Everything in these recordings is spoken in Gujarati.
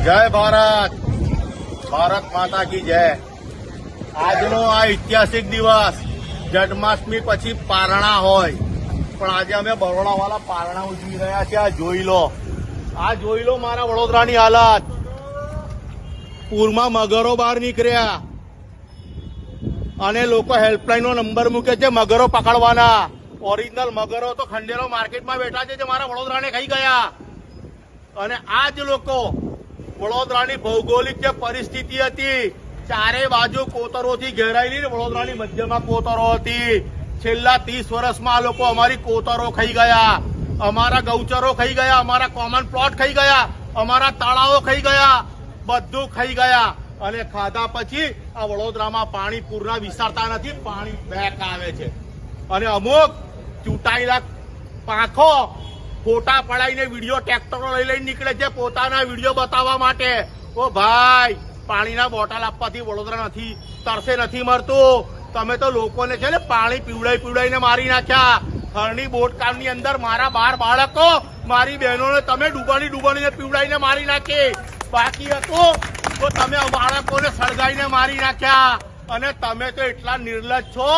જય ભારત, ભારત માતા કી જય। આજનો આ ઐતિહાસિક દિવસ જન્માષ્ટમી પછી પારણા હોય, પણ આજે અમે બરોડાવાળા પારણા ઉજવી રહ્યા છે। આ જોઈ લો મારા વડોદરાની હાલત। પૂરમાં મગરો બહાર નીકળ્યા અને લોકો હેલ્પલાઈનનો નંબર મૂકે છે મગરો પકડવાના। ઓરિજિનલ મગરો તો ખંડેરો માર્કેટમાં બેઠા છે જે મારા વડોદરાને ખાઈ ગયા। અને આ જ લોકો વડોદરાની ભૌગોલિક જે પરિસ્થિતિ હતી, ચારે બાજુ કોતરોથી ઘેરાયેલી, વડોદરાની મધ્યમાં કોતરો હતી। છેલ્લા 30 વર્ષમાં આ લોકો અમારી કોતરો ખાઈ ગયા, અમારા ગૌચરો ખાઈ ગયા, અમારા કોમન પ્લોટ ખાઈ ગયા, અમારા તળાવો ખાઈ ગયા, બધું ખાઈ ગયા। અને ખાધા પછી આ વડોદરામાં પાણી પૂરના વિસ્તારતા નથી, પાણી બેક આવે છે। અને અમુક ચૂંટાયેલા પાંખો ફોટા પડાઈને વિડીયો ટ્રેક્ટરો લઈને નીકળે છે પોતાના વિડીયો બતાવવા માટે। ઓ ભાઈ, પાણીના બોટલ આપવાથી વડોદરા નથી તરસે નથી મરતું। તમે તો લોકોને છે ને પાણી પીવડાઈને મારી નાખ્યા। હરની બોટકામની અંદર મારા 12 બાળકો, મારી બહેનોને તમે ડૂબાડીને પીવડાઈને મારી નાખી। બાકી હતું તો તમે બાળકોને સળગાઈને મારી નાખ્યા। અને તમે તો એટલા નિર્લજ્જ છો,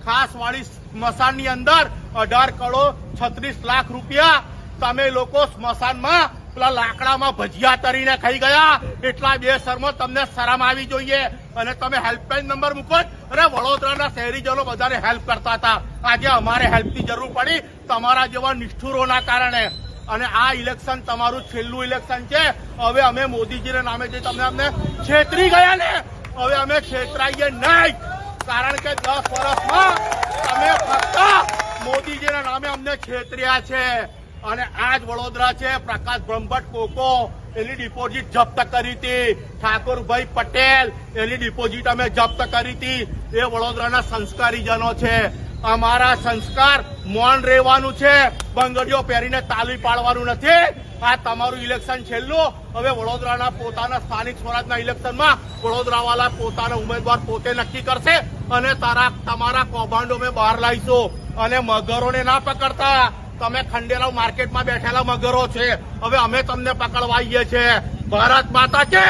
ખાસ વાળી સ્મશાનની અંદર 18 કરોડ 36 લાખ રૂપિયા તમે લોકો સ્મશાનમાં પેલા લાકડામાં ભજીયા તરીને ખાઈ ગયા। એટલા બેશરમો, તમને શરમ આવી જોઈએ। અને તમે હેલ્પલાઈન નંબર મૂકો। અરે વડોદરાના શહેરીજનો બધાને હેલ્પ કરતા હતા, આજે અમારે હેલ્પની જરૂર પડી તમારા જેવા નિષ્ઠુરોના કારણે। અને આ ઇલેક્શન તમારું છેલ્લું ઇલેક્શન છે। હવે અમે મોદીજીના નામે જે તમને અમને છેતરી ગયા ને, હવે અમે છેતરાઈએ નહીં। કારણ કે 10 વર્ષમાં તમે ફક્ત મોદીજીના નામે અમને છેતર્યા છે। અને આજ વડોદરા છે, પ્રકાશ બ્રહ્મભટ્ટ કોકો એની ડિપોઝિટ જપ્ત કરી હતી, ઠાકોરભાઈ પટેલ એની ડિપોઝિટ અમે જપ્ત કરી હતી। એ વડોદરાના સંસ્કારીજનો છે। અમારા સંસ્કાર મૌન રહેવાનું છે, બંગડીઓ પહેરીને તાલી પાડવાનું નથી। આ તમારું ઇલેક્શન છેલ્લું। હવે વડોદરાના પોતાના સ્થાનિક સ્વરાજના ઇલેક્શનમાં વડોદરાવાળા પોતાના ઉમેદવાર પોતે નક્કી કરશે। અને તમારા કૌભાંડો અમે બહાર લાવીશું। અને મગરોને ના પકડતા, તમે ખંડેરાવ માર્કેટમાં બેઠેલા મગરો છે, હવે અમે તમને પકડવા આવીએ છીએ। ભારત માતા કે